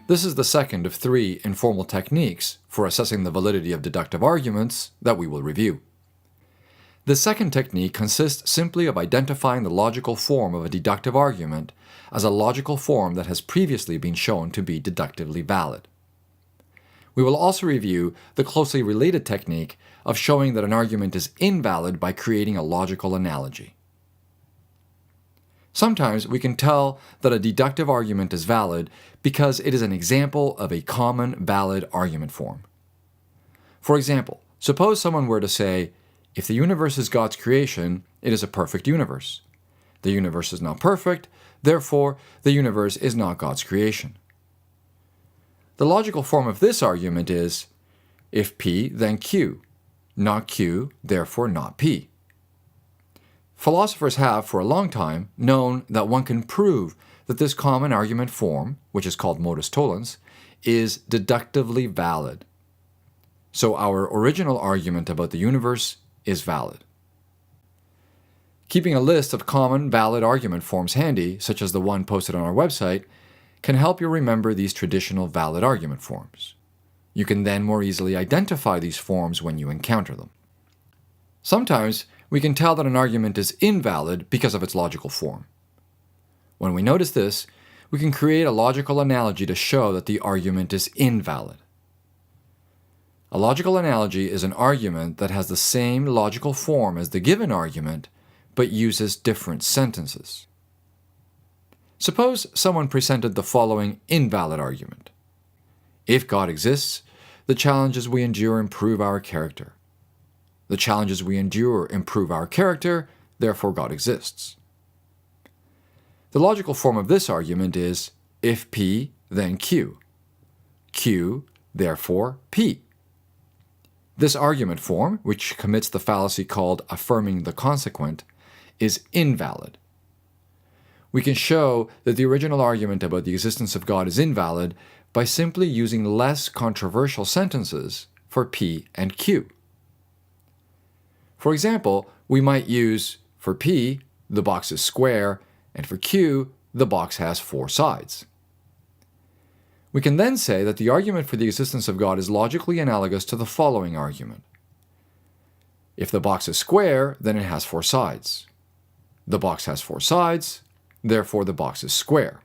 This is the second of 3 informal techniques for assessing the validity of deductive arguments that we will review. The second technique consists simply of identifying the logical form of a deductive argument as a logical form that has previously been shown to be deductively valid. We will also review the closely related technique of showing that an argument is invalid by creating a logical analogy. Sometimes we can tell that a deductive argument is valid because it is an example of a common valid argument form. For example, suppose someone were to say, if the universe is God's creation, it is a perfect universe. The universe is not perfect, therefore the universe is not God's creation. The logical form of this argument is, if P, then Q. Not Q, therefore not P. Philosophers have, for a long time, known that one can prove that this common argument form, which is called modus tollens, is deductively valid. So our original argument about the universe is valid. Keeping a list of common valid argument forms handy, such as the one posted on our website, can help you remember these traditional valid argument forms. You can then more easily identify these forms when you encounter them. Sometimes we can tell that an argument is invalid because of its logical form. When we notice this, we can create a logical analogy to show that the argument is invalid. A logical analogy is an argument that has the same logical form as the given argument, but uses different sentences. Suppose someone presented the following invalid argument. If God exists, the challenges we endure improve our character. The challenges we endure improve our character, therefore God exists. The logical form of this argument is, if P, then Q. Q, therefore P. This argument form, which commits the fallacy called affirming the consequent, is invalid. We can show that the original argument about the existence of God is invalid by simply using less controversial sentences for P and Q. For example, we might use, for P, the box is square, and for Q, the box has 4 sides. We can then say that the argument for the existence of God is logically analogous to the following argument. If the box is square, then it has 4 sides. The box has 4 sides, therefore the box is square.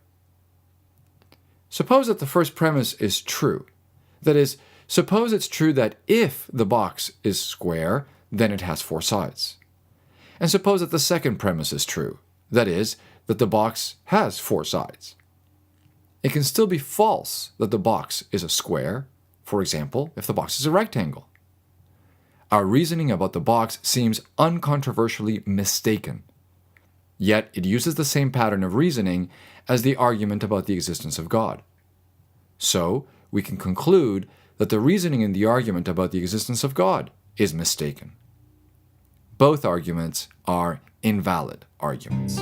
Suppose that the first premise is true. That is, suppose it's true that if the box is square, then it has 4 sides. And suppose that the second premise is true. That is, that the box has 4 sides. It can still be false that the box is a square, for example, if the box is a rectangle. Our reasoning about the box seems uncontroversially mistaken, yet it uses the same pattern of reasoning as the argument about the existence of God. So, we can conclude that the reasoning in the argument about the existence of God is mistaken. Both arguments are invalid arguments.